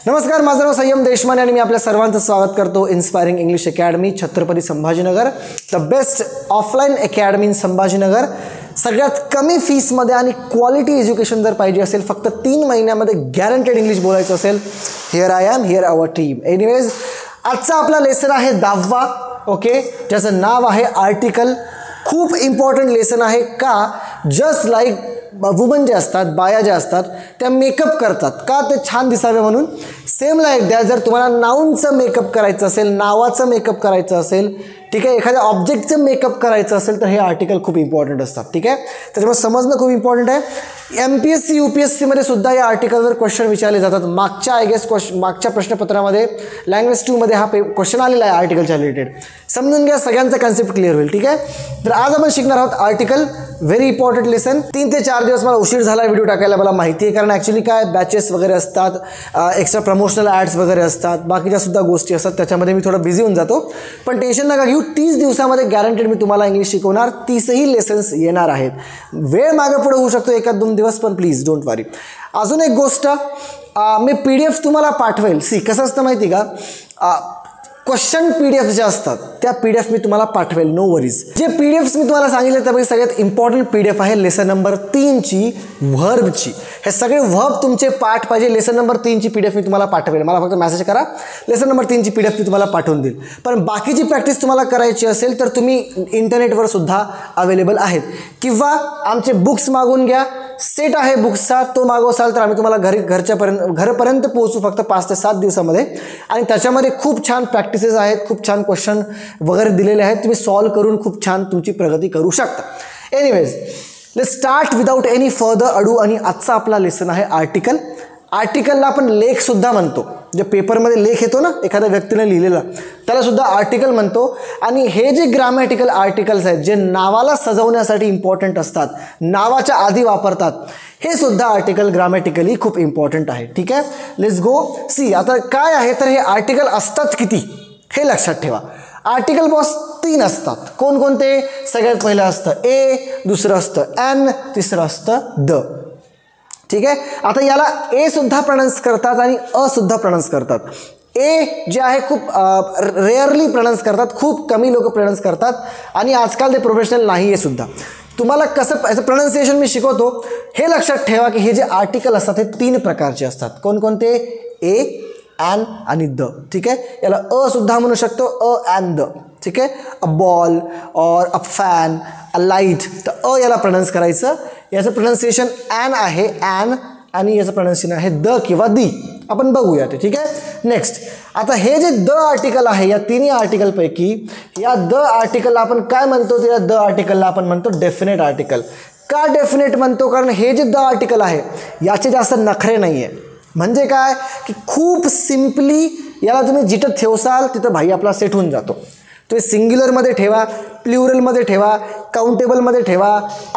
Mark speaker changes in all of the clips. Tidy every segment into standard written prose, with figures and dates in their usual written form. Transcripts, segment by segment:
Speaker 1: नमस्कार, माझं नाव संयम देशमाने आणि मी आपल्या सर्वांचं स्वागत करतो inspiring English academy, Chhatrapati Sambhajinagar, the best offline academy in Sambhajinagar. सगळ्यात कमी फीसमध्ये आणि क्वालिटी एज्युकेशन जर पाहिजे असेल, फक्त 3 महिन्यामध्ये गॅरंटेड इंग्लिश बोलायचं असेल, here I am, here our team. Anyways, आजचा आपला लेसन आहे 10वा, ओके, ज्याचं नाव आहे आर्टिकल. खूप इम्पॉर्टंट लेसन आहे. का? जस्ट लाईक वुमन जे असतात, बाया ज्या असतात, त्या मेकअप करतात का? ते छान दिसावे म्हणून. सेम लाईक द्या, जर तुम्हाला नाऊनचं मेकअप करायचं असेल, नावाचं मेकअप करायचं असेल, ठीक आहे, एखाद्या ऑब्जेक्टचं मेकअप करायचं असेल, तर हे आर्टिकल खूप इम्पॉर्टंट असतात. ठीक आहे, त्याच्यामुळे समजणं खूप इम्पॉर्टंट आहे. MPSC UPSCमध्ये सुद्धा या आर्टिकलवर क्वेश्चन विचारले जातात. मागच्या प्रश्नपत्रामध्ये लँग्वेज 2मध्ये हा क्वेश्चन आलेला आहे आर्टिकलच्या रिलेटेड. समजून घ्या, सगळ्यांचा कन्सेप्ट क्लिअर होईल. ठीक आहे, तर आज आपण शिकणार आहोत आर्टिकल. Very important lesson. 3 ते 4 दिवस मला उशीर झाला व्हिडिओ टाकायला, मला माहिती आहे, कारण ॲक्च्युली काय बॅचेस वगैरे असतात, एक्स्ट्रा प्रमोशनल ॲड्स वगैरे असतात, बाकीच्या सुद्धा गोष्टी असतात, त्याच्यामध्ये मी थोडं बिझी होऊन जातो. पण टेन्शन नका घेऊ, 30 दिवसामध्ये गॅरंटेड मी तुम्हाला इंग्लिश शिकवणार. 30ही लेसन्स येणार आहेत. वेळ मागे पुढे होऊ शकतो, 1-2 दिवस, पण प्लीज डोंट वरी. अजून एक गोष्ट, मी PDF तुम्हाला पाठवेल. कसं असतं माहिती का, क्वेश्चन PDF जे असतात त्या PDF मी तुम्हाला पाठवेल, नो वरीज. जे PDFs मी तुम्हाला सांगितले त्यापैकी सगळ्यात इम्पॉर्टंट PDF आहे लेसन नंबर 3ची व्हर्बची. हे सगळे व्हर्ब तुमचे पाठ पाहिजे. लेसन नंबर 3ची PDF मी तुम्हाला पाठवेल. मला फक्त मेसेज करा, लेसन नंबर 3ची PDF मी तुम्हाला पाठवून देईल. पण बाकीची प्रॅक्टिस तुम्हाला करायची असेल तर तुम्ही इंटरनेटवर सुद्धा अवेलेबल आहेत, किंवा आमचे बुक्स मागून घ्या. सेट आहे बुक्सचा, तो मागवसाल तर आम्ही तुम्हाला घरापर्यंत पोहोचू फक्त 5 ते 7 दिवसामध्ये. आणि त्याच्यामध्ये खूप छान प्रॅक्टिसेस आहेत, खूप छान क्वेश्चन वगैरे दिलेले आहेत. तुम्ही सॉल्व करून खूप छान तुमची प्रगती करू शकता. Anyways, let's start without any further ado. आणि आजचा आपला लेसन आहे आर्टिकल. आर्टिकलला आपण लेख सुद्धा म्हणतो. जे पेपरमध्ये लेख येतो ना एखाद्या व्यक्तीने लिहिलेला, त्याला सुद्धा आर्टिकल म्हणतो. आणि हे जे ग्रामॅटिकल आर्टिकल्स आहेत, जे नावाला सजवण्यासाठी इम्पॉर्टंट असतात, नावाच्या आधी वापरतात, हे सुद्धा आर्टिकल ग्रामॅटिकली खूप इम्पॉर्टंट आहे. ठीक आहे, लेट्स गो सी. आता काय आहे तर हे आर्टिकल असतात किती हे लक्षात ठेवा. आर्टिकल बॉस 3 असतात. कोणकोणते? सगळ्यात पहिलं असतं ए, दुसरं असतं एन, तिसरं असतं द. ठीक आहे, आता याला ए सुद्धा प्रोनाउन्स करतात आणि अ सुद्धा प्रोनाउन्स करतात. ए जे आहे खूप रेअरली प्रोनाउन्स करतात, खूप कमी लोक प्रोनाउन्स करतात, आणि आजकाल ते प्रोफेशनल नाही आहे सुद्धा. तुम्हाला कसं याचं प्रोनाउन्सिएशन मी शिकवतो. हे लक्षात ठेवा की हे जे आर्टिकल असतात हे 3 प्रकारचे असतात. कोणकोणते? ए, ॲन आणि द. ठीक आहे, याला अ सुद्धा म्हणू शकतो, अ अँड द. ठीक आहे, अ बॉल और अ फॅन, अ लाईट, तर अ याला प्रोनाउन्स करायचं. याचं प्रोनाउन्सिएशन ॲन आहे, ॲन, आणि याचं प्रोनाउन्सिएशन आहे द किंवा दी. आपण बघूया ते. ठीक आहे, नेक्स्ट. आता हे जे द आर्टिकल आहे, या 3 आर्टिकलपैकी या द आर्टिकलला आपण काय म्हणतो? त्या द आर्टिकलला आपण म्हणतो डेफिनेट आर्टिकल. का डेफिनेट म्हणतो? कारण हे जे द आर्टिकल आहे याचे जास्त नखरे नाही आहे. म्हणजे काय की खूप सिम्पली याला तुम्ही जिथं ठेवसाल तिथं भाई आपला सेट होऊन जातो. तुम्ही सिंग्युलरमध्ये ठेवा, प्ल्युरलमध्ये ठेवा, काउंटेबलमध्ये ठेवा,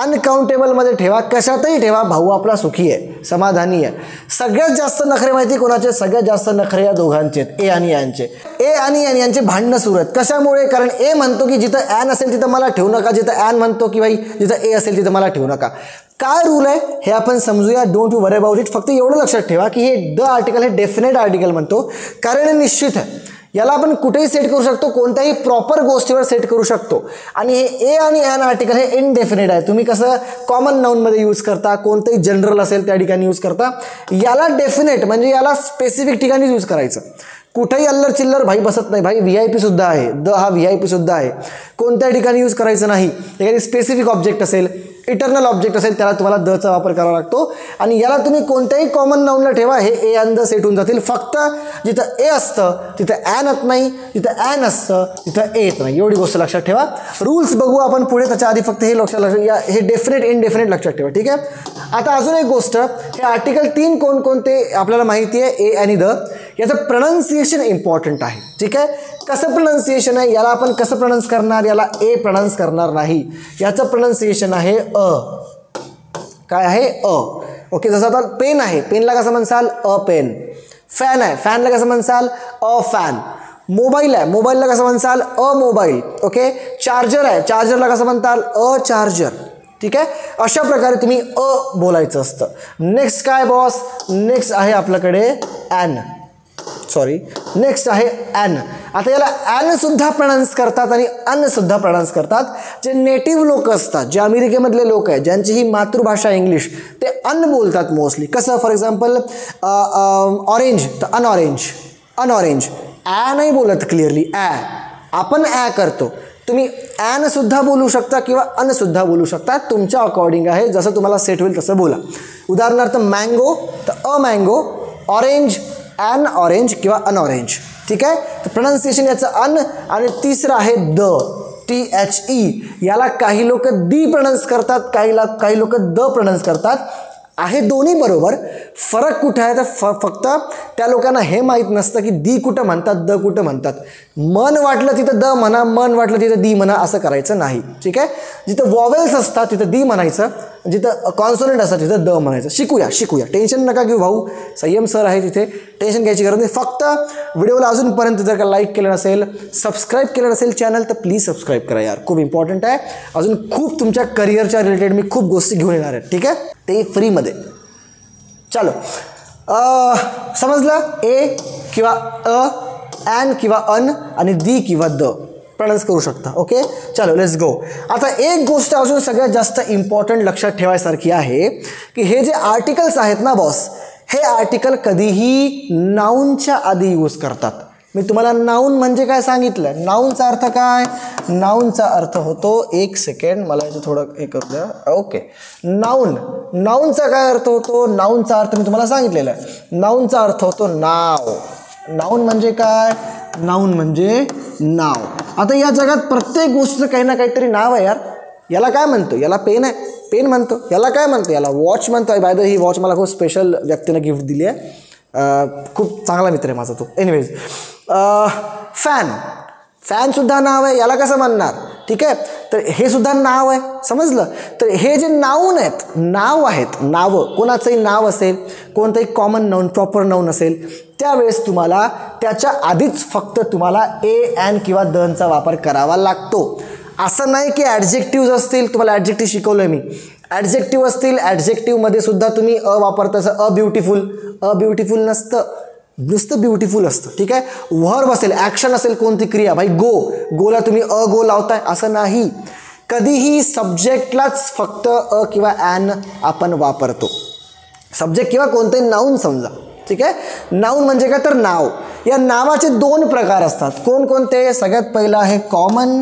Speaker 1: अनकाउंटेबलमध्ये ठेवा, कशातही ठेवा, भाऊ आपला सुखी आहे, समाधानी आहे. सगळ्यात जास्त नखरे माहिती कोणाचे? सगळ्यात जास्त नखरे या दोघांचे आहेत, ए आणि यांचे. ए आणि एन यांचे भांडणं सुरू आहेत. कशामुळे? कारण ए म्हणतो की जिथं ॲन असेल तिथं मला ठेवू नका, जिथं ॲन म्हणतो की भाई जिथं ए असेल तिथं मला ठेवू नका. काय रूल आहे हे आपण समजूया. Don't you worry about it. फक्त एवढं लक्षात ठेवा की हे द आर्टिकल हे डेफिनेट आर्टिकल म्हणतो, कारण हे निश्चित आहे. याला आपण कुठेही सेट करू शकतो, कोणत्याही प्रॉपर गोष्टीवर सेट करू शकतो. आणि हे ए आणि एन आर्टिकल हे इनडेफिनेट आहे. तुम्ही कसं कॉमन नाऊनमध्ये यूज करता, कोणतंही जनरल असेल त्या ठिकाणी यूज करता. याला डेफिनेट म्हणजे याला स्पेसिफिक ठिकाणी यूज करायचं. कुठेही अल्लर चिल्लर भाई बसत नाही. भाई VIP सुद्धा आहे, द हा VIP सुद्धा आहे. कोणत्या ठिकाणी यूज करायचं नाही. एखादी स्पेसिफिक ऑब्जेक्ट असेल, इटर्नल ऑब्जेक्ट असेल, त्याला तुम्हाला दचा वापर करावा लागतो. आणि याला तुम्ही कोणत्याही कॉमन नाऊनला ठेवा, हे ए अँड द सेट होऊन जातील. फक्त जिथं ए असतं तिथं ॲन येत नाही, जिथं ॲन असतं तिथं ए येत नाही. एवढी गोष्ट लक्षात ठेवा. रूल्स बघू आपण पुढे, त्याच्या आधी फक्त हे हे डेफिनेट इनडेफिनेट लक्षात ठेवा. ठीक आहे, आता अजून एक गोष्ट, हे आर्टिकल 3 कोणकोणते आपल्याला माहिती आहे, ए आणि द. याचं प्रोनाउन्सिएशन इम्पॉर्टंट आहे. ठीक आहे, कसं प्रोनाउन्सिएशन आहे? याला आपण कसं प्रोनाउन्स करणार? याला ए प्रोनाउन्स करणार नाही. याचं प्रोनाउन्सिएशन आहे अ. काय आहे? अ. ओके, जसं आता पेन आहे, पेनला कसं म्हणसाल? अ पेन. फॅन आहे, फॅनला कसं म्हणसाल? अ फॅन. मोबाईल आहे, मोबाईलला कसं म्हणसाल? अ मोबाईल. ओके, चार्जर आहे, चार्जरला कसं म्हणताल? अ चार्जर. ठीक आहे, अशा प्रकारे तुम्ही अ बोलायचं असतं. नेक्स्ट काय बॉस? नेक्स्ट आहे आपल्याकडे ॲन. सॉरी, नेक्स्ट आहे ॲन. आता याला ॲन सुद्धा प्रोनाऊन्स करतात आणि अन सुद्धा प्रोनाऊन्स करतात. जे नेटिव्ह लोक असतात, जे अमेरिकेमधले लोक आहेत, ज्यांची ही मातृभाषा इंग्लिश, ते अन बोलतात मोस्टली. कसं, फॉर एक्झाम्पल ऑरेंज तर अनऑरेंज, अनऑरेंज. ॲ नाही बोलत क्लिअरली, ॲ. आपण ॲ करतो. तुम्ही ॲन सुद्धा बोलू शकता किंवा अन सुद्धा बोलू शकता, तुमच्या अकॉर्डिंग आहे, जसं तुम्हाला सेट होईल तसं बोला. उदाहरणार्थ मँगो तर a mango, orange and orange किंवा अनऑरेंज. ठीक आहे, तर प्रोनाऊन्सिएशन याचं अन. आणि तिसरं आहे द, THE. याला काही लोक दी प्रोनाऊन्स करतात, काही लोक द प्रोनाऊन्स करतात. आहे दोन्ही बरोबर. फरक कुठे आहे तर फक्त त्या लोकांना हे माहीत नसतं की दी कुठं म्हणतात, द कुठं म्हणतात. मन वाटलं तिथं द म्हणा, मन वाटलं तिथं दी म्हणा, असं करायचं नाही. ठीक आहे, जिथं वॉवेल्स असतात तिथं दी म्हणायचं, जिथं कॉन्सोनंट असतात तिथं द म्हणायचं. शिकूया, टेन्शन नका घेऊ भाऊ, संयम सर आहे तिथे, टेन्शन घ्यायची गरज नाही. फक्त व्हिडिओला अजूनपर्यंत जर का लाईक केलं नसेल, सबस्क्राईब केलं नसेल चॅनल, तर प्लीज सबस्क्राईब करा यार, खूप इम्पॉर्टंट आहे. अजून खूप तुमच्या करिअरच्या रिलेटेड मी खूप गोष्टी घेऊन येणार आहे. ठीक आहे, ते फ्रीमध्ये. चलो, समजलं. ए किंवा अ, ॲन किंवा अन आणि दी किंवा द प्रोनाऊन्स करू शकता. ओके, चलो लेट्स गो. आता एक गोष्ट अजून सगळ्यात जास्त इम्पॉर्टंट लक्षात ठेवायसारखी आहे की हे जे आर्टिकल्स आहेत ना बॉस, हे आर्टिकल कधीही नाऊनच्या आधी यूज करतात. मी तुम्हाला नाऊन म्हणजे काय सांगितलं. नाऊनचा अर्थ काय, नाऊनचा अर्थ होतो, एक सेकंड मला याचं थोडं हे करू द्या. ओके, नाऊनचा काय अर्थ होतो, नाऊनचा अर्थ मी तुम्हाला सांगितलेला आहे. नाऊनचा अर्थ होतो नाव. नाऊन म्हणजे काय, नाऊन म्हणजे नाव. आता या जगात प्रत्येक गोष्टीचं काही ना काहीतरी नाव आहे यार. याला काय म्हणतो, याला पेन आहे, पेन म्हणतो. याला काय म्हणतो, याला वॉच म्हणतो. बाय द ही वॉच मला खूप स्पेशल व्यक्तीने गिफ्ट दिली आहे, खूप चांगला मित्र आहे माझा तो. एनिवेज, फॅनसुद्धा नाव आहे, याला कसं म्हणणार. ठीक आहे, तर हे सुद्धा नाव आहे, समजलं. तर हे जे नाऊन आहेत, नाव आहेत, नावं, कोणाचंही नाव असेल, कोणतंही कॉमन नाऊन, प्रॉपर नाऊन असेल, त्यावेळेस तुम्हाला त्याच्या आधीच फक्त तुम्हाला ए, ॲन किंवा दनचा वापर करावा लागतो. असं नाही की ॲडजेक्टिव्ह असतील, तुम्हाला ॲडजेक्टिव्ह शिकवलं आहे मी, ॲडजेक्टिव्ह असतील, ॲडजेक्टिव्हमध्ये सुद्धा तुम्ही अ वापरता. अ ब्युटिफुल नसतं, नुसतं ब्युटिफुल असतं. ठीक आहे, व्हर्ब असेल, ॲक्शन असेल, कोणती क्रिया, भाई गोला तुम्ही अ गो लावताय असं नाही. कधीही सब्जेक्टलाच फक्त अ किंवा ॲन आपण वापरतो. सब्जेक्ट किंवा कोणतंही नाऊन समजा. ठीक आहे, नाऊन म्हणजे काय तर नाव. या नावाचे दोन प्रकार असतात. कोणकोणते, सगळ्यात पहिलं आहे कॉमन.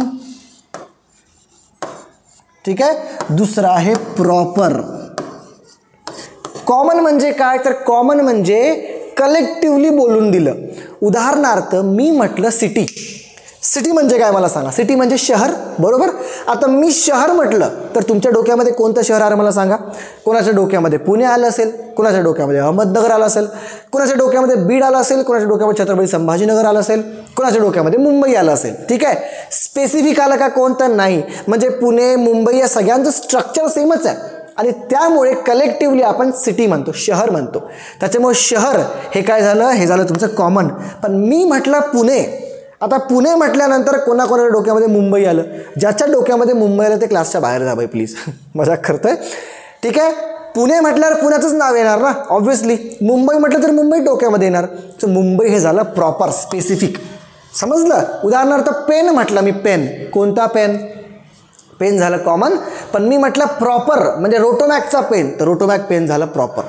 Speaker 1: ठीक आहे, दुसरं आहे प्रॉपर. कॉमन म्हणजे काय तर कॉमन म्हणजे कलेक्टिव्हली बोलून दिलं. उदाहरणार्थ मी म्हटलं सिटी. सिटी म्हणजे काय मला सांगा. सिटी म्हणजे शहर, बरोबर. आता मी शहर म्हटलं तर तुमच्या डोक्यामध्ये कोणतं शहर आलं मला सांगा. कोणाच्या डोक्यामध्ये पुणे आलं असेल, कोणाच्या डोक्यामध्ये अहमदनगर आलं असेल, कोणाच्या डोक्यामध्ये बीड आलं असेल, कोणाच्या डोक्यामध्ये छत्रपती संभाजीनगर आलं असेल, कोणाच्या डोक्यामध्ये मुंबई आलं असेल. ठीक आहे, स्पेसिफिक आलं का कोणतं नाही. म्हणजे पुणे, मुंबई या सगळ्यांचं स्ट्रक्चर सेमच आहे आणि त्यामुळे कलेक्टिव्हली आपण सिटी म्हणतो, शहर म्हणतो. त्याच्यामुळे शहर हे काय झालं, हे झालं तुमचं कॉमन. पण मी म्हटलं पुणे. आता पुणे म्हटल्यानंतर कोणाकोणाच्या डोक्यामध्ये मुंबई आलं. ज्याच्या डोक्यामध्ये मुंबई आलं ते क्लासच्या बाहेर जा बाई प्लीज, मजाक करतोय. ठीक आहे, पुणे म्हटल्यावर पुण्याचंच नाव येणार ना ऑब्व्हियसली. मुंबई म्हटलं तर मुंबई डोक्यामध्ये येणार. तर मुंबई हे झालं प्रॉपर, स्पेसिफिक, समजलं. उदाहरणार्थ पेन म्हटलं मी, पेन, कोणता पेन, पेन झालं कॉमन. पण मी म्हटलं प्रॉपर म्हणजे रोटोमॅकचा पेन, तर रोटोमॅक पेन झालं प्रॉपर,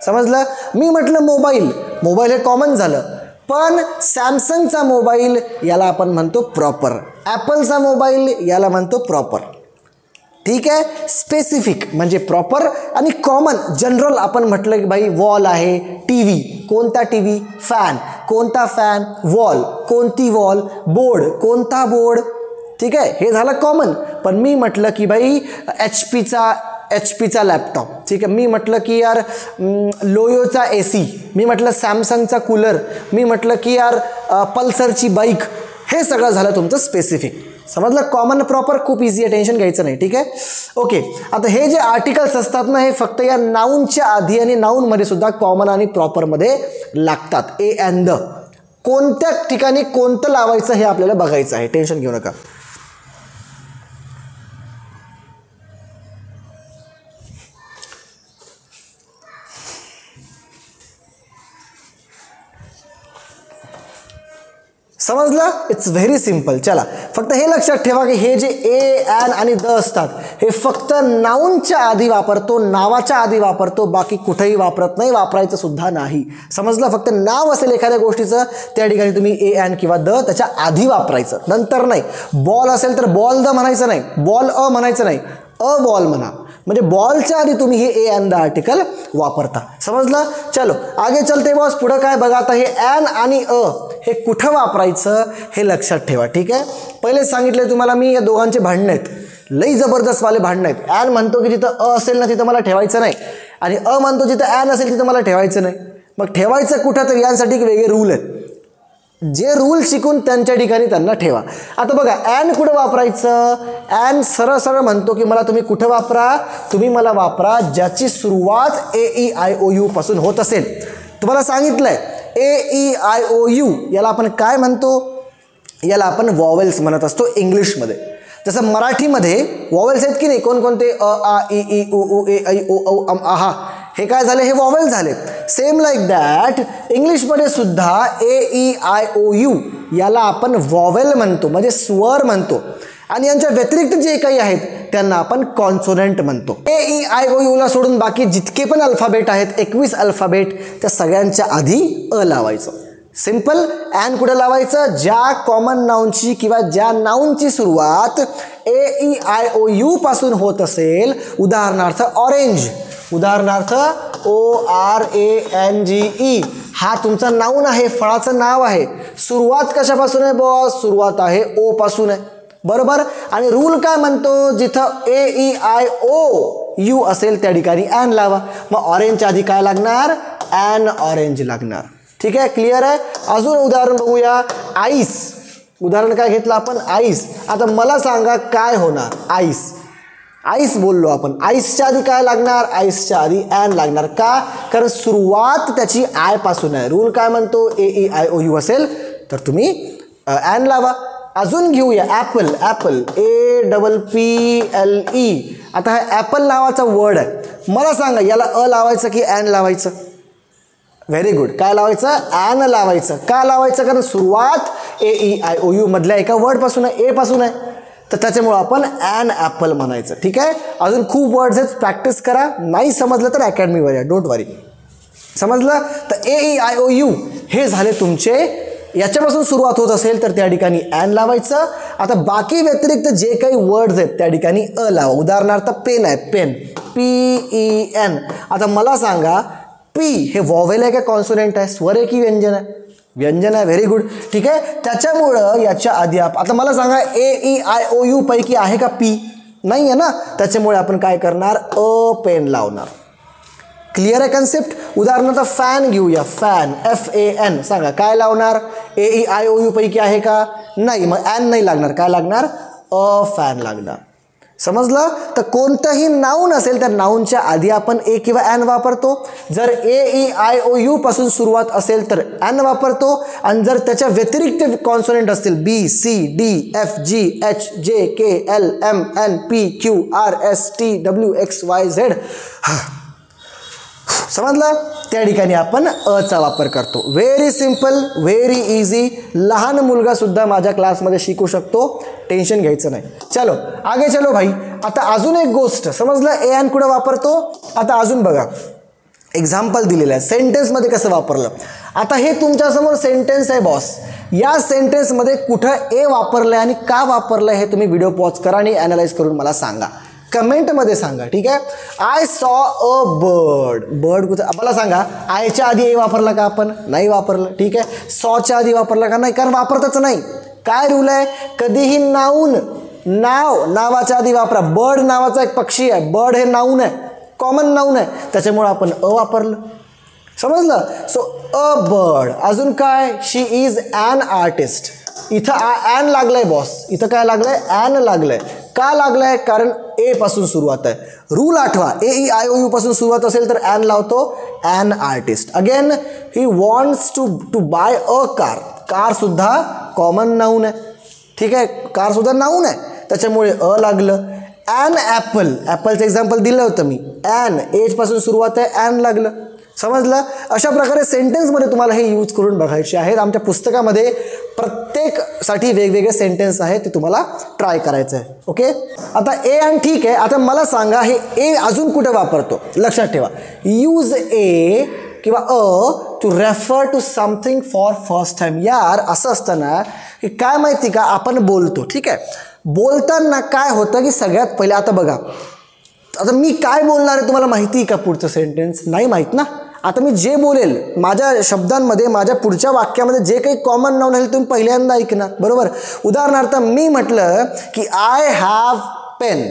Speaker 1: समजलं. मी म्हटलं मोबाईल, मोबाईल हे कॉमन झालं. पण सॅमसंगचा मोबाईल याला आपण म्हणतो प्रॉपर, ॲपलचा मोबाईल याला म्हणतो प्रॉपर. ठीक आहे, स्पेसिफिक म्हणजे प्रॉपर आणि कॉमन जनरल. आपण म्हटलं की भाई वॉल आहे, टी व्ही, कोणता टी व्ही, फॅन, कोणता फॅन, वॉल, कोणती वॉल, बोर्ड, कोणता बोर्ड. ठीक आहे, हे झालं कॉमन. पण मी म्हटलं की भाई एच पीचा लॅपटॉप. ठीक आहे, मी म्हटलं की यार लोयोचा AC, मी म्हटलं सॅमसंगचा कूलर, मी म्हटलं की यार पल्सरची बाईक. हे सगळं झालं तुमचं स्पेसिफिक, समजलं. कॉमन प्रॉपर खूप इझी आहे, टेन्शन घ्यायचं नाही. ठीक आहे, ओके. आता हे जे आर्टिकल्स असतात ना, हे फक्त या नाऊनच्या आधी आणि नाऊनमध्ये सुद्धा कॉमन आणि प्रॉपरमध्ये लागतात. A and the. कोणत्या ठिकाणी कोणतं लावायचं हे आपल्याला बघायचं आहे, टेन्शन घेऊ नका. समजलं? It's very simple. चला फक्त हे लक्षात ठेवा की हे जे ए, ॲन आणि द असतात हे फक्त नाऊनच्या आधी वापरतो, नावाच्या आधी वापरतो, बाकी कुठेही वापरत नाही, वापरायचं सुद्धा नाही. समजलं? फक्त नाव असेल एखाद्या गोष्टीचं त्या ठिकाणी तुम्ही ए, ॲन किंवा द त्याच्या आधी वापरायचं, नंतर नाही. बॉल असेल तर बॉल द म्हणायचं नाही, बॉल अ म्हणायचं नाही, अ बॉल म्हणा. म्हणजे बॉलच्या आधी तुम्ही हे ए ॲन द आर्टिकल वापरता. समजलं? चलो आगे चलते बॉस. पुढं काय बघा आता, हे ॲन आणि अ हे कुठं वापरायचं हे लक्षात ठेवा. ठीक आहे, पहिलेच सांगितलं तुम्हाला मी, या दोघांचे भांडणं आहेत, लई जबरदस्त वाले भांडणं आहेत. ॲन म्हणतो की जिथं अ असेल ना तिथं मला ठेवायचं नाही, आणि अ म्हणतो जिथं ॲन असेल तिथं मला ठेवायचं नाही. मग ठेवायचं कुठं, तर यांसाठी वेगळे रूल आहेत. जे रूल शिकून त्यांच्या ठिकाणी त्यांना ठेवा. आता बघा ॲन कुठं वापरायचं, ॲन सरळ सरळ म्हणतो की मला तुम्ही कुठं वापरा, तुम्ही मला वापरा ज्याची सुरुवात AEIOU पासून होत असेल. तुम्हाला सांगितलंय AEIOU याला आपण काय म्हणतो, याला आपण वॉवेल्स म्हणत असतो इंग्लिशमध्ये. जसं मराठीमध्ये वॉवेल्स आहेत की नाही, कोणकोणते, अ आ इ ई उ ऊ ए ऐ ओ औ अम आहा, हे काय झाले, हे वॉवेल झाले. सेम लाईक दॅट इंग्लिशमध्ये सुद्धा AEIOU याला आपण वॉवेल म्हणतो, म्हणजे स्वर म्हणतो, आणि यांच्या व्यतिरिक्त जे काही आहेत त्यांना आपण कॉन्सोनंट म्हणतो. AEIOU ला सोडून बाकी जितके पण अल्फाबेट आहेत, 21 अल्फाबेट, त्या सगळ्यांच्या आधी अ लावायचं. सिंपल. ॲन कुठे लावायचं, ज्या कॉमन नाऊनची किंवा ज्या नाऊनची सुरुवात AEIOU पासून होत असेल, उदाहरणार्थ ऑरेंज, उदाहरणार्थ ORANGE, हा तुमचा नाऊन आहे, फळाचं नाव आहे. सुरुवात कशापासून आहे बॉस, सुरुवात आहे ओ पासून आहे, बरोबर. आणि रूल काय म्हणतो, जिथं AEIOU असेल त्या ठिकाणी ॲन लावा. मग ऑरेंजच्या आधी काय लागणार, ॲन ऑरेंज लागणार. ठीक आहे, क्लिअर आहे. अजून उदाहरण बघूया, आईस. उदाहरण काय घेतलं आपण, आईस. आता मला सांगा काय होणार, आईस, आईस बोललो आपण, आईसच्या आधी काय लागणार, आईसच्या आधी ॲन लागणार. का, कारण सुरुवात त्याची आय पासून आहे. रूल काय म्हणतो, AEIOU असेल तर तुम्ही ॲन लावा. अजून घेऊया ॲपल, ॲपल APPLE. आता हा ॲपल नावाचा वर्ड आहे, मला सांगा याला अ लावायचं की ॲन लावायचं. Very good. काय लावायचं, ॲन लावायचं. का लावायचं, कारण सुरुवात AEIOU मधल्या एका वर्डपासून आहे, ए पासून आहे, तर त्याच्यामुळं आपण ॲन ॲपल म्हणायचं. ठीक आहे, अजून खूप वर्ड्स आहेत, प्रॅक्टिस करा. नाही समजलं तर अकॅडमीवर या, डोंट वरी. समजलं? तर AEIOU हे झाले तुमचे, याच्यापासून सुरुवात होत असेल तर त्या ठिकाणी ॲन लावायचं. आता बाकी व्यतिरिक्त जे काही वर्ड्स आहेत त्या ठिकाणी अ लावा. उदाहरणार्थ पेन आहे, पेन, PEN. आता मला सांगा पी हे वॉवेल आहे का कॉन्सोनंट आहे, स्वर आहे की व्यंजन आहे, व्यंजन आहे. Very good. ठीक आहे, त्याच्यामुळं याच्या आधी आता मला सांगा AEIOU पैकी आहे का पी, नाही आहे ना, त्याच्यामुळे आपण काय करणार, अ पेन लावणार. क्लिअर आहे कन्सेप्ट. उदाहरणार्थ फॅन घेऊया, फॅन FAN. सांगा काय लावणार, AEIOU पैकी आहे का, नाही, मग ॲन नाही लागणार, काय लागणार, अ फॅन लागणार. समजलं? तर कोणतंही नाऊन असेल त्या नाऊनच्या आधी आपण ए किंवा ॲन वापरतो. जर AEIOU पासून सुरुवात असेल तर ॲन वापरतो, आणि जर त्याच्या व्यतिरिक्त कॉन्सोनंट असतील BCDFGHJKLMNPQRSTWXYZ, समजलं, त्या ठिकाणी आपण अचा वापर करतो. Very simple, very easy. लहान मुलगा सुद्धा माझ्या क्लासमध्ये शिकू शकतो, टेन्शन घ्यायचं नाही. चलो आगे चलो भाई. आता अजून एक गोष्ट समजलं, ए ॲन कुठं वापरतो. आता अजून बघा, एक्झाम्पल दिलेलं आहे, सेंटेन्समध्ये कसं वापरलं. आता हे तुमच्यासमोर सेंटेन्स आहे बॉस, या सेंटेन्समध्ये कुठं ए वापरलं आणि का वापरलं हे तुम्ही व्हिडिओ पॉज करा आणि ॲनालाइज करून मला सांगा, कमेंटमध्ये सांगा. ठीक आहे, I saw a bird. Bird कुठं, मला सांगा आयच्या आधी ए वापरला का आपण, नाही वापरलं. ठीक आहे, सॉच्या आधी वापरला का, नाही, कारण वापरतच नाही. काय रूल आहे, कधीही नाऊन, नावाच्या आधी वापरा. बर्ड नावाचा एक पक्षी आहे, बर्ड हे नाऊन आहे, कॉमन नाऊन आहे, त्याच्यामुळे आपण अ वापरलं. समजलं. So a bird. अजून काय, शी इज ॲन आर्टिस्ट. इथं ॲन लागलंय बॉस, इथं काय लागलंय, ॲन लागलंय. का लागलंय, कारण ए पासून सुरुवात आहे. रूल आठवा, AEIOU पासून सुरुवात असेल तर ॲन लावतो, an artist. Again, he wants to buy a car. Car सुद्धा कॉमन नाऊन आहे. ठीक आहे, कार सुद्धा नाऊन आहे, त्याच्यामुळे अ लागलं. ॲन ॲपल, ॲपलचं एक्झाम्पल दिलं होतं मी, ॲन एज पासून सुरुवात आहे, ॲन लागलं. समजलं. अशा प्रकारे सेंटेन्समध्ये तुम्हाला हे यूज करून बघायचे आहेत. आमच्या पुस्तकामध्ये प्रत्येक साठी वेगवेगळे सेंटेन्स आहेत ते तुम्हाला ट्राय करायचं आहे. ओके, आता ए आणि ठीक आहे. आता मला सांगा हे ए अजून कुठे वापरतो. लक्षात ठेवा, यूज ए किंवा to refer to something for first time. यार असं असतं ना की काय माहिती का, आपण बोलतो, ठीक आहे, बोलताना काय होतं की सगळ्यात पहिले आता बघा, आता मी काय बोलणार आहे तुम्हाला माहिती आहे का, पुढचं सेंटेन्स नाही माहीत ना. आता मी जे बोलेल माझ्या शब्दांमध्ये, माझ्या पुढच्या वाक्यामध्ये जे काही कॉमन नाऊन आहे तुम्ही पहिल्यांदा ऐकणार, बरोबर. उदाहरणार्थ मी म्हटलं की आय हॅव पेन.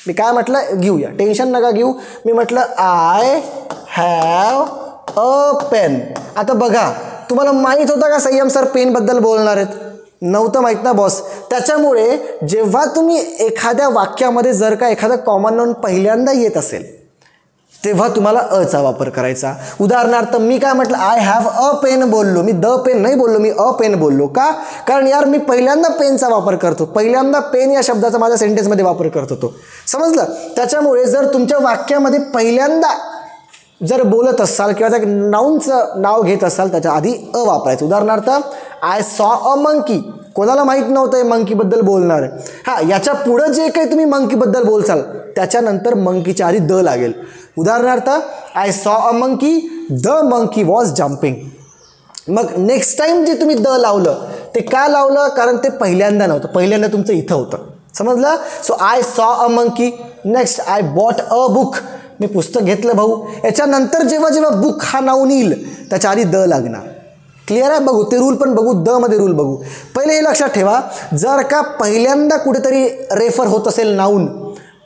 Speaker 1: मी काय म्हटलं, घेऊया, टेन्शन नका घेऊ. मी म्हटलं आय हॅव अ पेन. आता बघा, तुम्हाला माहीत होतं का संयम सर पेनबद्दल बोलणार आहेत? नव्हतं माहीत ना बॉस. त्याच्यामुळे जेव्हा तुम्ही एखाद्या वाक्यामध्ये जर का एखादा कॉमन नाऊन पहिल्यांदा येत असेल तेव्हा तुम्हाला अचा वापर करायचा. उदाहरणार्थ मी काय म्हटलं, आय हॅव अ पेन बोललो, मी द पेन नाही बोललो, मी अ पेन बोललो. का? कारण यार मी पहिल्यांदा पेनचा वापर करतो, पहिल्यांदा पेन या शब्दाचा माझ्या सेंटेन्समध्ये वापर करत होतो, समजलं. त्याच्यामुळे जर तुमच्या वाक्यामध्ये पहिल्यांदा जर बोलत असाल किंवा त्या नाऊनचं नाव घेत असाल त्याच्या आधी अ वापरायचं. उदाहरणार्थ आय सॉ अ मंकी. कोणाला माहीत नव्हतं हे मंकीबद्दल बोलणार आहे. हां, याच्या पुढं जे काही तुम्ही मंकीबद्दल बोलचाल त्याच्यानंतर मंकीच्या आधी द लागेल. उदाहरणार्थ I saw a monkey, the monkey was jumping. मग नेक्स्ट टाइम जे तुम्ही द लावलं ते का लावलं, कारण ते पहिल्यांदा नव्हतं, पहिल्यांदा तुमचं इथं होतं, समजलं. So I saw a monkey. Next I bought a book. मी पुस्तक घेतलं भाऊ. याच्यानंतर जेव्हा जेव्हा बुक हा नाऊन येईल त्याच्या आधी द लागणार. क्लिअर आहे? बघू ते रूल पण बघू, द मध्ये रूल बघू. पहिले हे लक्षात ठेवा, जर का पहिल्यांदा कुठेतरी रेफर होत असेल नाऊन,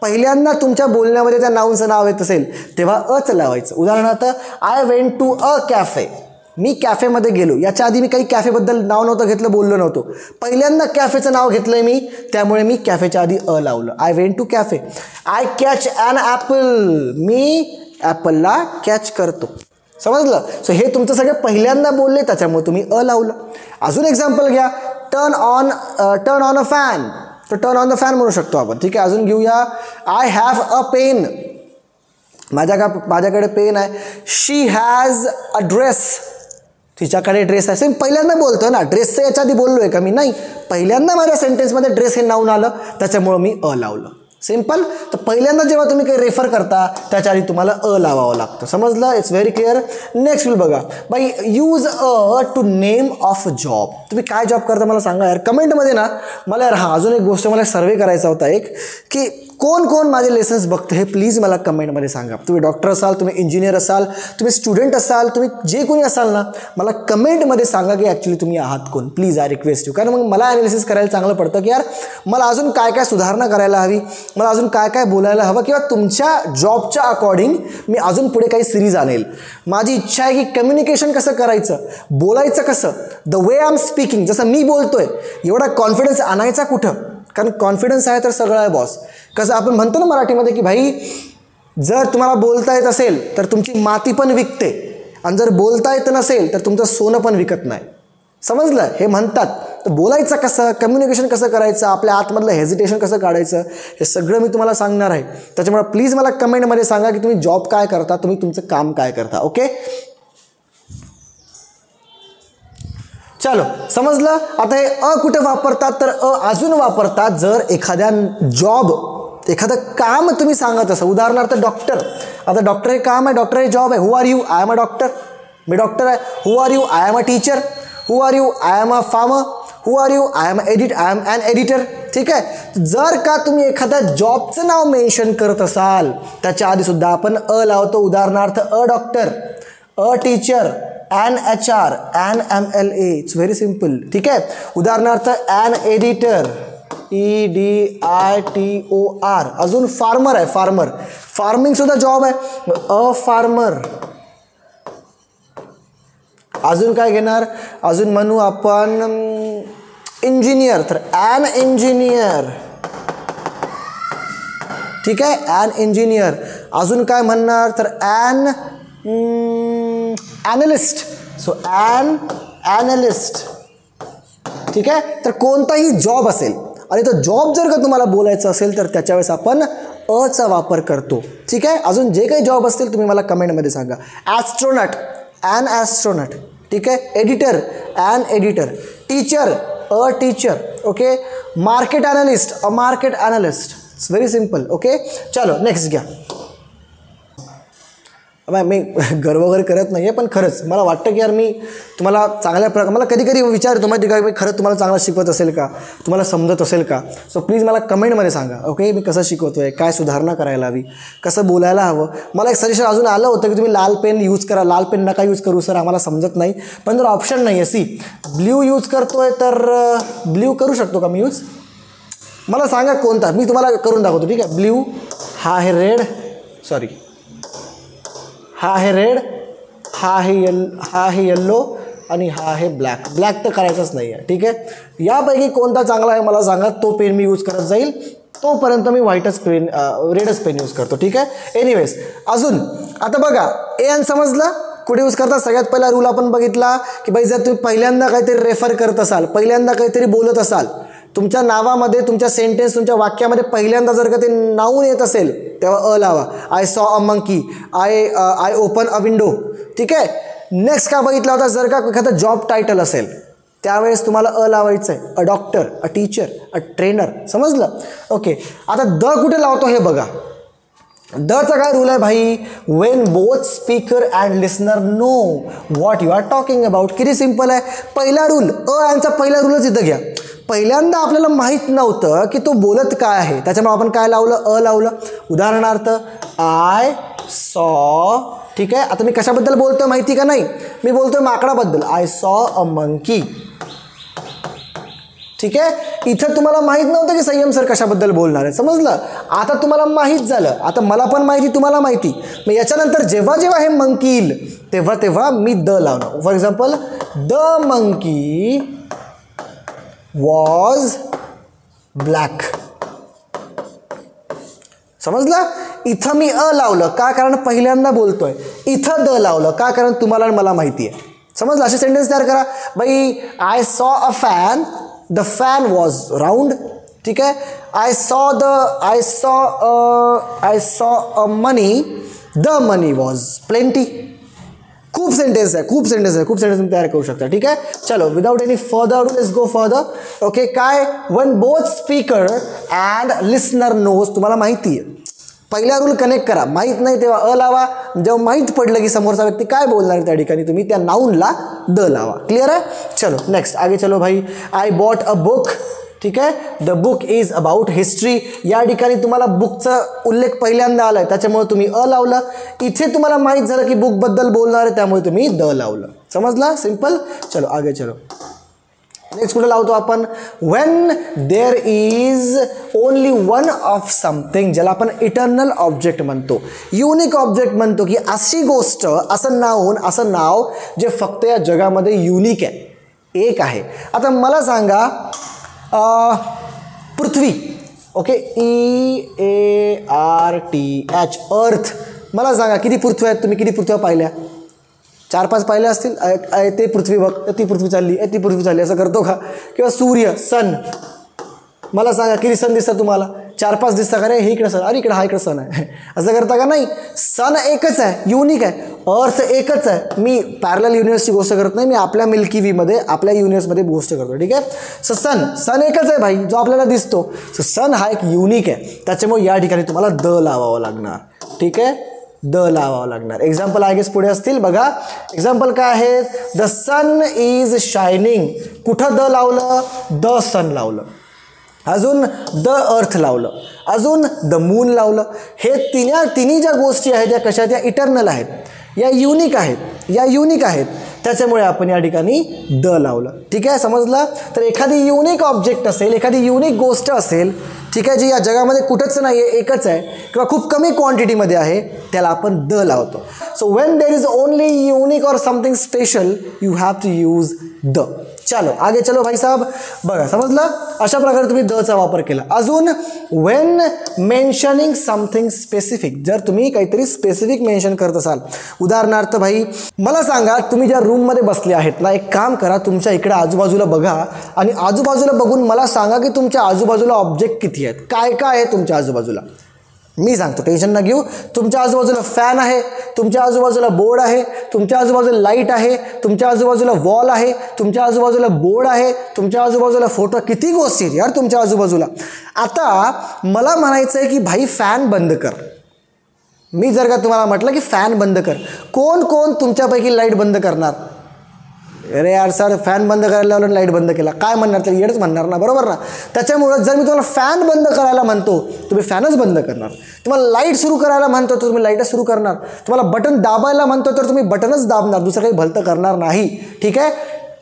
Speaker 1: पहिल्यांदा तुमच्या बोलण्यामध्ये त्या नाऊनचं नाव येत असेल तेव्हा अच लावायचं. उदाहरणार्थ I went to a cafe. मी कॅफेमध्ये गेलो. याच्या आधी मी काही कॅफेबद्दल नाव नव्हतं घेतलं, बोललो नव्हतो. पहिल्यांदा कॅफेचं नाव घेतलंय मी, त्यामुळे मी कॅफेच्या आधी अ लावलं. I went to cafe. I catch an apple. मी ॲपलला कॅच करतो, समजलं. सो हे तुमचं सगळं पहिल्यांदा बोलले त्याच्यामुळे तुम्ही अ लावलं. अजून एक्झाम्पल घ्या, टर्न ऑन अ फॅन. तर टर्न ऑन द फॅन म्हणू शकतो आपण, ठीक आहे. अजून घेऊया, आय हॅव अ पेन. माझ्याकडे पेन आहे. शी हॅज अ ड्रेस. तिच्याकडे ड्रेस आहे. पहिल्यांदा बोलतोय ना, ड्रेसचं याच्या आधी बोललोय का मी? नाही, पहिल्यांदा माझ्या सेंटेन्समध्ये ड्रेस हे नाऊन आलं त्याच्यामुळं मी अ लावलं. सिम्पल. तर पहिल्यांदा जेव्हा तुम्ही काही रेफर करता त्याच्या आधी तुम्हाला अ लावावं लागतं, समजलं. It's very clear. Next will बघा, by use a to name of job. तुम्ही काय जॉब करता मला सांगा यार कमेंटमध्ये ना. मला यार अजून एक गोष्ट मला सर्वे करायचा होता एक, की कोण कोण माझे लेसन्स बघतं हे प्लीज मला कमेंटमध्ये सांगा. तुम्ही डॉक्टर असाल, तुम्ही इंजिनियर असाल, तुम्ही स्टुडंट असाल, तुम्ही जे कोणी असाल ना, मला कमेंटमध्ये सांगा की ॲक्च्युली तुम्ही आहात कोण. Please I request you. कारण मग मला ॲनालिसिस करायला चांगलं पडतं की यार मला अजून काय काय सुधारणा करायला हवी, मला अजून काय काय बोलायला हवं, किंवा तुमच्या जॉबच्या अकॉर्डिंग मी अजून पुढे काही सिरीज आणेल. माझी इच्छा आहे की कम्युनिकेशन कसं करायचं, बोलायचं कसं, the way I am speaking, जसं मी बोलतोय एवढा कॉन्फिडन्स आणायचा कुठं. कारण कॉन्फिडन्स आहे तर सगळं आहे बॉस. कसं आपण म्हणतो ना मराठीमध्ये की भाई जर तुम्हाला बोलता येत असेल तर तुमची माती पण विकते, आणि जर बोलता येत नसेल तर तुमचं सोनं पण विकत नाही, समजलं. हे म्हणतात. तर बोलायचं कसं, कम्युनिकेशन कसं करायचं, आपल्या आतमधलं हेजिटेशन कसं काढायचं, हे सगळं मी तुम्हाला सांगणार आहे. त्याच्यामुळे प्लीज मला कमेंटमध्ये सांगा की तुम्ही जॉब काय करता, तुम्ही तुमचं काम काय करता. ओके, चलो समजलं. आता हे अ कुठे वापरतात, तर अ अजून वापरतात जर एखाद्या जॉब, एखादं काम तुम्ही सांगत असं. उदाहरणार्थ डॉक्टर. आता डॉक्टर हे काम आहे, डॉक्टर हे जॉब आहे. Who are you? I am a doctor. मी डॉक्टर आहे. Who are you? I am a teacher. Who are you? I am a farmer. Who are you? I am an editor. ठीक आहे. जर का तुम्ही एखाद्या जॉबचं नाव मेन्शन करत असाल त्याच्या आधी सुद्धा आपण अ लावतो. उदाहरणार्थ a doctor, a teacher, an HR, an MLA. It's very simple. ठीक आहे. उदाहरणार्थ ॲन एडिटर, EDITOR. अजून फार्मर आहे, फार्मर. फार्मिंग सुद्धा जॉब आहे. A farmer. अजून काय घेणार, अजून म्हणू आपण इंजिनियर, तर ॲन इंजिनियर. ठीक आहे, ॲन इंजिनियर. अजून काय म्हणणार, तर an analyst. So an analyst. ठीक आहे. तर कोणताही जॉब असेल आणि तो जॉब जर का तुम्हाला बोलायचं असेल तर त्याच्यावेळेस आपण अचा वापर करतो. ठीक आहे. अजून जे काही जॉब असतील तुम्ही मला कमेंटमध्ये सांगा. Astronaut, an astronaut. ठीक आहे. Editor, an editor. Teacher, a teacher. Okay, market analyst, a market analyst. It's very simple. Okay, चलो नेक्स्ट घ्या. मी गर्व वगैरे करत नाही आहे, पण खरंच मला वाटतं की यार मी तुम्हाला चांगल्या मला कधी कधी विचारतो माहिती का, मी खरंच तुम्हाला चांगलं शिकवत असेल का, तुम्हाला समजत असेल का. सो प्लीज मला कमेंटमध्ये सांगा. ओके, मी कसं शिकवतो आहे, काय सुधारणा करायला हवी, कसं बोलायला हवं. मला एक सजेशन अजून आलं होतं की तुम्ही लाल पेन यूज करा. लाल पेन नका यूज करू सर, आम्हाला समजत नाही. पण जर ऑप्शन नाही आहे, सी ब्ल्यू यूज करतो आहे तर ब्ल्यू करू शकतो का मी यूज. मला सांगा कोणता, मी तुम्हाला करून दाखवतो. ठीक आहे, ब्ल्यू, हा आहे रेड, सॉरी हा आहे रेड, हा आहे येल्लो आणि हा आहे ब्लॅक. ब्लॅक तर करायचंच नाही आहे. ठीक आहे, यापैकी कोणता चांगला आहे मला सांगा, तो पेन मी यूज करत जाईल. तोपर्यंत मी व्हाईटच पेन रेडच पेन यूज करतो. ठीक आहे, एनिवेज अजून आता बघा एन समजलं कुठे यूज करता. सगळ्यात पहिला रूल आपण बघितला की बाई जर तुम्ही पहिल्यांदा काहीतरी रेफर करत असाल, पहिल्यांदा काहीतरी बोलत असाल, तुमच्या नावामध्ये, तुमच्या सेंटेन्स, तुमच्या वाक्यामध्ये पहिल्यांदा जर का ते नाऊन येत असेल तेव्हा अ लावा. I saw a monkey, I open a window. ठीक आहे, नेक्स्ट का बघितला होता, जर का एखादं जॉब टायटल असेल त्यावेळेस तुम्हाला अ लावायचं आहे. A doctor, a teacher, a trainer. समजलं. ओके, आता द कुठे लावतो हे बघा. दचा काय रूल आहे भाई, when both speaker and listener know what you are talking about. किती सिम्पल आहे. पहिला रूल अ यांचा पहिला रूलच इथं घ्या. पहिल्यांदा आपल्याला माहीत नव्हतं की तो बोलत काय आहे, त्याच्यामुळे आपण काय लावलं, अ लावलं. उदाहरणार्थ आय सॉ. ठीक आहे, आता मी कशाबद्दल बोलतोय माहिती का नाही, मी बोलतोय माकडाबद्दल. I saw a monkey. ठीक आहे, इथं तुम्हाला माहीत नव्हतं की संयम सर कशाबद्दल बोलणार आहे. समजलं. आता तुम्हाला माहीत झालं, आता मला पण माहिती, तुम्हाला माहिती. मग याच्यानंतर जेव्हा जेव्हा हे मंकी येईल तेव्हा तेव्हा मी द लावणार. For example, the monkey was black. समजलं. इथं मी अ लावलं का, कारण पहिल्यांदा बोलतोय. इथं द लावलं का, कारण तुम्हाला आणि मला माहिती आहे. समजलं. असे सेंटेन्स तयार करा. बाई I saw a fan, the fan was round. ठीक आहे, I saw a money, the money was plenty. खूप सेंटेन्स आहे, खूप सेंटेन्स तयार करू शकता. ठीक आहे, चलो without any further let's go further. Okay, काय, one both speaker and listener knows. तुम्हाला माहिती आहे, पहिला रूल कनेक्ट करा. माहीत नाही तेव्हा अ लावा. जेव्हा माहीत पडलं की समोरचा व्यक्ती काय बोलणार त्या ठिकाणी तुम्ही त्या नाऊनला द लावा. क्लिअर आहे. चलो नेक्स्ट आगे चलो भाई. I bought a book. ठीक आहे, the book is about history. या ठिकाणी तुम्हाला बुकचा उल्लेख पहिल्यांदा आलाय त्याच्यामुळे तुम्ही अ लावलं. इथे तुम्हाला माहीत झालं की बुकबद्दल बोलणार आहे त्यामुळे तुम्ही द लावलं. समजला. सिंपल. चलो आगे चलो. नेक्स्ट कुठे लावतो आपण, Wien there is only one of something, ज्याला आपण इटर्नल ऑब्जेक्ट म्हणतो, युनिक ऑब्जेक्ट म्हणतो. की अशी गोष्ट, असं नाव जे फक्त या जगामध्ये युनिक आहे, एक आहे. आता मला सांगा पृथ्वी. ओके, EARTH, अर्थ. मला सांगा किती पृथ्वी आहेत, तुम्ही किती पृथ्व्या पाहिल्या. 4-5 पाहिल्या असतील. ते पृथ्वी बघ, ती पृथ्वी चालली, ती पृथ्वी चालली, असं करतो का. किंवा सूर्य, सन. मला सांगा किती सन दिसतात तुम्हाला. 4-5 दिसता का रे, हे इकडे सन, अरे इकडे हा इकडे सन आहे, असं करता का. नाही, सन एकच आहे, युनिक आहे. अर्थ एकच आहे. मी पॅरलल युनिवर्सची गोष्ट करत नाही, मी आपल्या मिल्की वीमध्ये, आपल्या युनिवर्समध्ये गोष्ट करतो. ठीक आहे, सो सन एकच आहे भाई, जो आपल्याला दिसतो. सो सन हा एक युनिक आहे, त्याच्यामुळे या ठिकाणी तुम्हाला द लावावं लागणार. ठीक आहे, द लावावं लागणार. एक्झाम्पल आय गेस पुढे असतील बघा. एक्झाम्पल काय आहे, द सन इज शायनिंग. कुठं द लावलं, द सन लावलं. अजून द अर्थ लावलं. अजून द मून लावलं. हे तिन्ही ज्या गोष्टी आहेत त्या कशा, त्या इटर्नल आहेत, या युनिक आहेत, त्याच्यामुळे आपण या ठिकाणी द लावलं. ठीक आहे, समजलं. तर एखादी युनिक ऑब्जेक्ट असेल, एखादी युनिक गोष्ट असेल, ठीक आहे, जी या जगामध्ये कुठंच नाही आहे, एकच आहे किंवा खूप कमी क्वांटिटीमध्ये आहे, त्याला आपण द लावतो. So when there is only unique or something special you have to use the. चलो आगे चलो भाई साहब. बघा समजलं. अशा प्रकारे तुम्ही दचा वापर केला. अजून वेन मेन्शनिंग समथिंग स्पेसिफिक, जर तुम्ही काहीतरी स्पेसिफिक मेन्शन करत असाल. उदाहरणार्थ भाई मला सांगा, तुम्ही ज्या रूममध्ये बसले आहेत ना, एक काम करा, तुमच्या इकडे आजूबाजूला बघा आणि आजूबाजूला बघून मला सांगा की तुमच्या आजूबाजूला ऑब्जेक्ट किती आहेत, काय काय आहे तुमच्या आजूबाजूला. मी सांगतो, टेन्शन न घेऊ. तुमच्या आजूबाजूला फॅन आहे, तुमच्या आजूबाजूला बोर्ड आहे, तुमच्या आजूबाजूला लाईट आहे, तुमच्या आजूबाजूला वॉल आहे, तुमच्या आजूबाजूला बोर्ड आहे, तुमच्या आजूबाजूला फोटो, किती गोष्टी आहेत यार तुमच्या आजूबाजूला. आता मला म्हणायचं आहे की भाई फॅन बंद कर. मी जर का तुम्हाला म्हटलं की फॅन बंद कर, कोण कोण तुमच्यापैकी लाईट बंद करणार? अरे यार सर फॅन बंद करायला लावलं, लाईट बंद केला, काय म्हणणार? तर येडच म्हणणार ना, बरोबर ना. त्याच्यामुळं जर मी तुम्हाला फॅन बंद करायला म्हणतो तुम्ही फॅनच बंद करणार. तुम्हाला लाईट सुरू करायला म्हणतो तर तुम्ही लाईटच सुरू करणार. तुम्हाला बटन दाबायला म्हणतो तर तुम्ही बटनच दाबणार, दुसरं काही भलतं करणार नाही. ठीक आहे.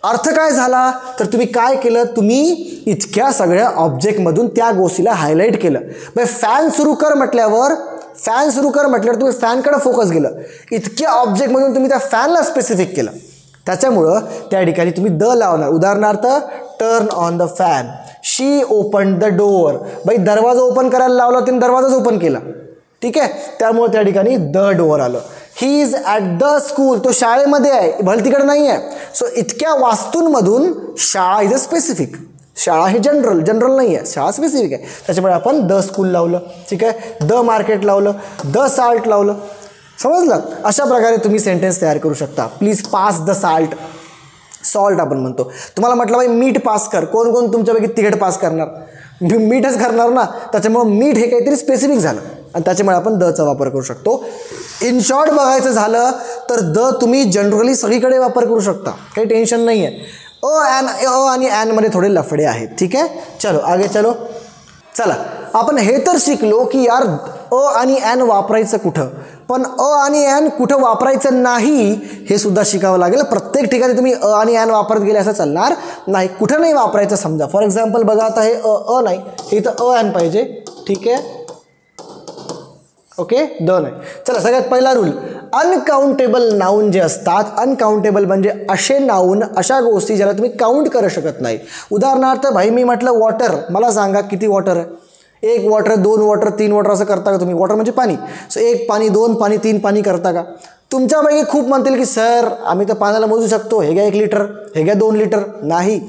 Speaker 1: अर्थ काय झाला तर तुम्ही काय केलं, तुम्ही इतक्या सगळ्या ऑब्जेक्टमधून त्या गोष्टीला हायलाईट केलं. फॅन सुरू कर म्हटल्यावर तुम्ही फॅनकडे फोकस गेलं. इतक्या ऑब्जेक्टमधून तुम्ही त्या फॅनला स्पेसिफिक केलं. त्याच्यामुळं त्या ठिकाणी तुम्ही द लावणार. उदाहरणार्थ turn on the fan, she open the door. बाई दरवाजा ओपन करायला लावला, तिने दरवाजाच ओपन केला. ठीक आहे. त्यामुळे त्या ठिकाणी द डोअर आलं. He is at the school, तो शाळेमध्ये आहे, भलतीकडे नाही आहे. सो इतक्या वास्तूंमधून शाळा इज अ स्पेसिफिक. शाळा हे जनरल नाही आहे, शाळा स्पेसिफिक आहे. त्याच्यामुळे आपण द स्कूल लावलं. ठीक आहे. द मार्केट लावलं, द साल्ट लावलं. समजलं. अशा प्रकारे तुम्ही सेंटेन्स तयार करू शकता. Please pass the salt. Salt आपण म्हणतो. तुम्हाला म्हटलं बाई मीठ पास कर, कोण कोण तुमच्यापैकी तिखट पास करणार? मीठच करणार ना. त्याच्यामुळे मीठ हे काहीतरी स्पेसिफिक झालं आणि त्याच्यामुळे आपण दचा वापर करू शकतो. इन शॉर्ट बघायचं झालं तर द तुम्ही जनरली सगळीकडे वापर करू शकता, काही टेन्शन नाही आहे. अ आणि ॲनमध्ये थोडे लफडे आहेत. ठीक आहे. चलो आगे चलो. चला आपण हे तर शिकलो की यार अ आणि ॲन वापरायचं कुठं, पण अ आणि ॲन कुठं वापरायचं नाही हे सुद्धा शिकावं लागेल. प्रत्येक ठिकाणी तुम्ही अ आणि ॲन वापरत गेले असं चालणार नाही. कुठं नाही वापरायचं समजा. फॉर एक्झाम्पल बघा, आता हे अ नाही, हे इथं अ ॲन पाहिजे. ठीक आहे. ओके. द नाही. चला सगळ्यात पहिला रूल, अनकाउंटेबल नाऊन जे असतात, अनकाउंटेबल म्हणजे असे नाऊन, अशा गोष्टी ज्याला तुम्ही काउंट करू शकत नाही. उदाहरणार्थ भाई मी म्हटलं वॉटर, मला सांगा किती वॉटर आहे? 1 वॉटर, 2 वॉटर, 3 वॉटर असं करता का तुम्ही? वॉटर म्हणजे पाणी. सो 1 पाणी, 2 पाणी, 3 पाणी करता का? तुमच्यापैकी खूप म्हणतील की सर आम्ही तर पाण्याला मोजू शकतो, हे घ्या 1 लिटर, हे घ्या 2 लिटर. नाही.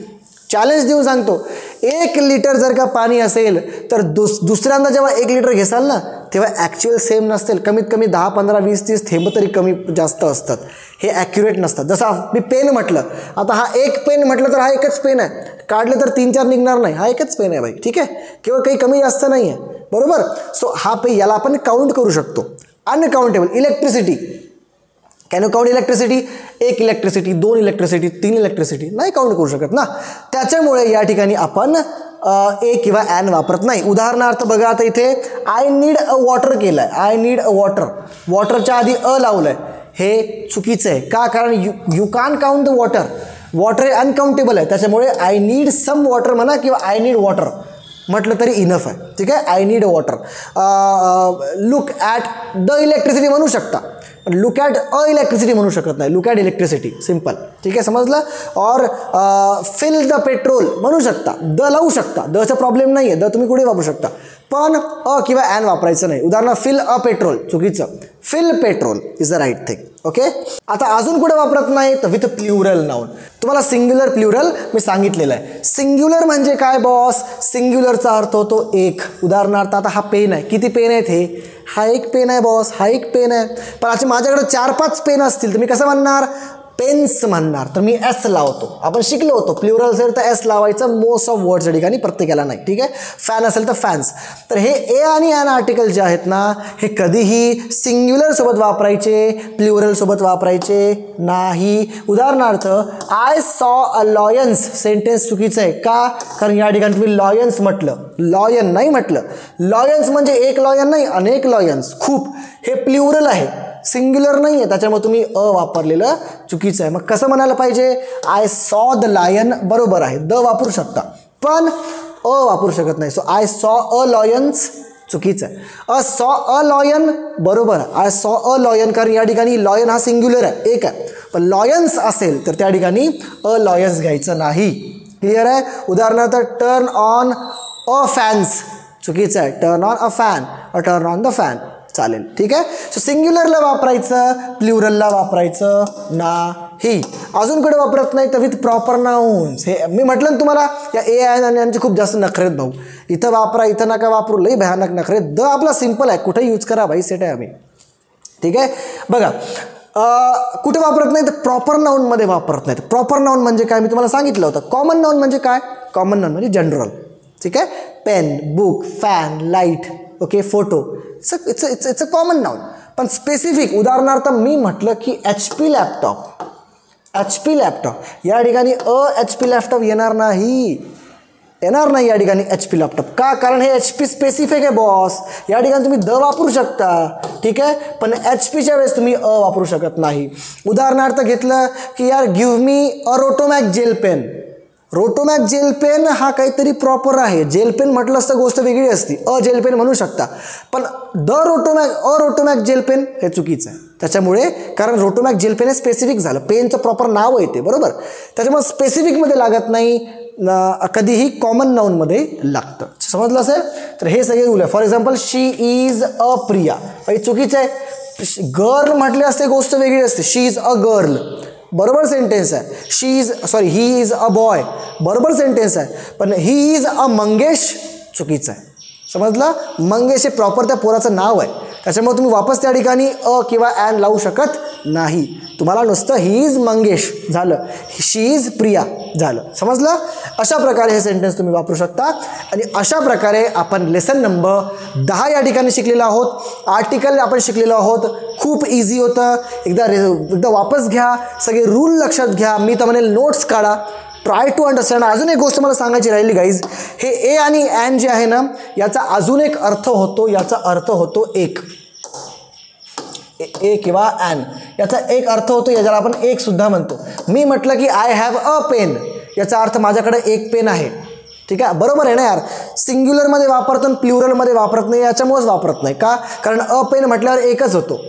Speaker 1: चॅलेंज देऊन सांगतो, 1 लिटर जर का पाणी असेल तर दुसऱ्यांदा जेव्हा 1 लिटर घेसाल ना तेव्हा ॲक्च्युअल सेम नसतील. कमीत कमी 10, 15, 20, 30 थेंब तरी कमी जास्त असतात. हे ॲक्युरेट नसतात. जसं मी पेन म्हटलं, आता हा 1 पेन म्हटलं तर हा एकच पेन आहे, काढले तर 3-4 निघणार नाही. हा एकच पेन आहे भाई. ठीक आहे. किंवा काही कमी जास्त नाही आहे, बरोबर. सो हा याला आपण काउंट करू शकतो. Uncountable. Electricity, can you count electricity? 1 electricity, 2 electricity, 3 electricity नाही काउंट करू शकत ना. त्याच्यामुळे या ठिकाणी आपण ए किंवा ॲन वापरत नाही. उदाहरणार्थ बघा, आता इथे आय नीड अ वॉटर केलं आहे, आय नीड अ वॉटर, वॉटरच्या आधी अ लावलं आहे. हे चुकीचं आहे. का? कारण you can't count the water. Water हे अनकाउंटेबल आहे. त्याच्यामुळे आय नीड सम वॉटर म्हणा किंवा आय नीड वॉटर म्हटलं तरी इनफ आहे. ठीक आहे. I need water. Look at the electricity म्हणू शकता, पण लुक ॲट अ इलेक्ट्रिसिटी म्हणू शकत नाही. Look at electricity, simple. ठीक आहे, समजलं. और फिल द पेट्रोल म्हणू शकता, द लावू शकता, दचा प्रॉब्लेम नाही आहे, द तुम्ही कुठे वापरू शकता, पण अ किंवा ॲन वापरायचं नाही. उदाहरण फिल अ पेट्रोल, चुकीचं. Fill petrol is the right thing. Okay. आता अजून कुठे वापरत नाही तर विथ प्ल्युरल नाउन. तुम्हाला सिंग्युलर प्ल्युरल मी सांगितलेलं आहे. सिंग्युलर म्हणजे काय बॉस? सिंग्युलरचा अर्थ होतो एक. उदाहरणार्थ आता हा पेन आहे, किती पेन आहेत हे? हा 1 पेन आहे बॉस, हा 1 पेन आहे. पण आता माझ्याकडे 4-5 पेन असतील तर मी कसं म्हणणार? पेन्स म्हणणार. तर मी एस लावतो. आपण शिकलो होतो प्ल्युरल असेल तर एस लावायचं मोस्ट ऑफ वर्ड्सच्या ठिकाणी, प्रत्येकाला नाही. ठीक आहे. फॅन असेल तर फॅन्स. तर हे ए आणि ॲन आर्टिकल जे आहेत ना हे कधीही सिंग्युलर सोबत वापरायचे, प्ल्युरल सोबत वापरायचे नाही. उदाहरणार्थ I saw a Lions, sentence चुकीचं आहे. का? कारण या ठिकाणी तुम्ही लॉयन्स म्हटलं, लॉयन नाही म्हटलं. लॉयन्स म्हणजे 1 लॉयन नाही, अनेक लॉयन्स, खूप. हे प्ल्युरल आहे, सिंग्युलर नाही आहे. त्याच्यामुळे तुम्ही अ वापरलेलं चुकीचं आहे. मग कसं म्हणायला पाहिजे? आय सॉ द लायन बरोबर आहे, द वापरू शकता, पण अ वापरू शकत नाही. So I saw a Lions चुकीचं आहे. अ सॉ अ लॉयन बरोबर आहे. आय सॉ अ लॉयन, कारण या ठिकाणी लॉयन हा सिंग्युलर आहे, एक आहे. पण लॉयन्स असेल तर त्या ठिकाणी अ लॉयन्स घ्यायचं नाही. क्लिअर आहे. उदाहरणार्थ टर्न ऑन अ फॅन्स चुकीचं आहे. Turn on a fan, turn on the fan चालेल. ठीक आहे. सो सिंग्युलरला वापरायचं, प्ल्युरलला वापरायचं नाही. ही. अजून कुठे वापरत नाही तर विथ प्रॉपर नाउन्स. हे मी म्हटलं ना तुम्हाला या ए आणि यांचे खूप जास्त नखरेत भाऊ. इथं वापरा, इथं नका वापरू, लई भयानक नखरेत. द आपला सिम्पल आहे, कुठे यूज करा भाई, सेट आहे आम्ही. ठीक आहे. बघा कुठे वापरत नाही तर प्रॉपर नाउनमध्ये वापरत नाही. प्रॉपर नाउन म्हणजे काय मी तुम्हाला सांगितलं होतं. कॉमन नाउन म्हणजे काय? कॉमन नाउन म्हणजे जनरल. ठीक आहे. Pen, book, fan, light, okay, photo, it's a common noun. पण स्पेसिफिक उदाहरणार्थ मी म्हटलं की HP लॅपटॉप, HP लॅपटॉप, या ठिकाणी HP लॅपटॉप येणार नाही या ठिकाणी HP लॅपटॉप. का? कारण हे HP स्पेसिफिक आहे बॉस. या ठिकाणी तुम्ही द वापरू शकता. ठीक आहे. पण HPच्या वेळेस तुम्ही वापरू शकत नाही. उदाहरणार्थ घेतलं की यार गिव्ह मी अ Rotomac gel pen. Rotomac gel pen हा काहीतरी प्रॉपर आहे. जेल पेन म्हटलं असतं गोष्ट वेगळी असती. जेल पेन म्हणू शकता. पण रोटोमॅक जेल पेन हे चुकीचं आहे. त्याच्यामुळे कारण रोटोमॅक जेल पेन हे स्पेसिफिक झालं, पेनचं प्रॉपर नाव येते बरोबर. त्याच्यामुळे स्पेसिफिकमध्ये लागत नाही, कधीही कॉमन नाउनमध्ये लागतं. समजलं असेल तर हे सगळे रूल आहे. For example she is a Priya, हे चुकीचं आहे. गर्ल म्हटले असते गोष्ट वेगळी असते. शी इज अ गर्ल बरोबर सेंटेन्स आहे. ही इज अ बॉय बरोबर सेंटेन्स आहे. पण ही इज अ मंगेश चुकीचं आहे. समजलं. मंगेश हे प्रॉपर त्या पोराचं नाव आहे. त्याच्यामुळे तुम्ही वापस त्या ठिकाणी किंवा ॲन लावू शकत नाही. तुम्हाला नुसतं ही इज मंगेश झालं, शी इज प्रिया झालं. समजलं. अशा प्रकारे हे सेंटेन्स तुम्ही वापरू शकता. आणि अशा प्रकारे आपण लेसन नंबर 10 या ठिकाणी शिकलेलो आहोत. आर्टिकल आपण शिकलेलो आहोत. खूप इझी होतं. एकदा वापस घ्या, सगळे रूल लक्षात घ्या. मी तर म्हणेल नोट्स काढा, ट्राय टू अंडरस्टँड. अजून एक गोष्ट मला सांगायची राहिली गाईज, हे ए आणि ॲन जे आहे ना याचा अजून एक अर्थ होतो. याचा अर्थ होतो एक ए किंवा ॲन, याचा एक अर्थ होतो, याला आपण एक सुद्धा म्हणतो. मी म्हटलं की आय हॅव अ पेन, याचा अर्थ माझ्याकडे एक पेन आहे. ठीक आहे. बरोबर आहे ना यार. सिंग्युलरमध्ये वापरतो आणि प्लुरलमध्ये वापरत नाही. याच्यामुळेच वापरत नाही. का? कारण अ पेन म्हटल्यावर एकच होतो.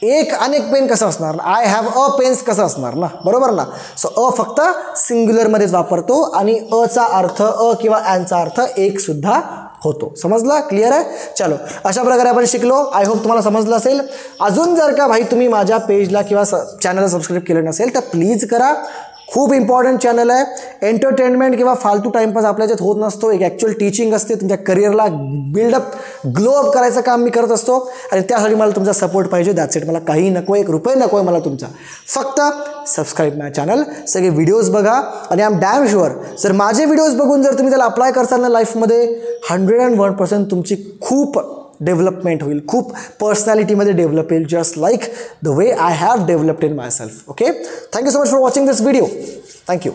Speaker 1: एक अनेक पेन कसं असणार? आय हॅव अ पेन्स कसं असणार ना, बरोबर ना. सो फक्त सिंग्युलरमध्येच वापरतो आणि चा अर्थ किंवा ॲनचा अर्थ एक सुद्धा होतो. समजला. क्लिअर आहे. चलो अशा प्रकारे आपण शिकलो. आय होप तुम्हाला समजलं असेल. अजून जर का भाई तुम्ही माझ्या पेजला किंवा चॅनलला सबस्क्राईब केलं नसेल तर प्लीज करा. खूप इम्पॉर्टंट चॅनल आहे. एंटरटेनमेंट किंवा फालतू टाइमपास आपल्याच्यात होत नसतो. एक ॲक्च्युअल टीचिंग असते. तुमच्या करिअरला बिल्डअप ग्लो अप करायचं काम मी करत असतो आणि त्यासाठी मला तुमचा सपोर्ट पाहिजे. That's it. मला काही नको आहे, 1 रुपये नको आहे मला तुमचा. फक्त सबस्क्राईब माय चॅनल, सगळे व्हिडिओज बघा आणि आय एम डॅम शुअर जर माझे व्हिडिओज बघून जर तुम्ही त्याला अप्लाय करताल ना लाईफमध्ये 101% तुमची खूप डेव्हलपमेंट होईल. खूप पर्सनॅलिटीमध्ये डेव्हलप होईल. Just like the way I have developed in my self. Okay. Thank you so much for watching this video. Thank you.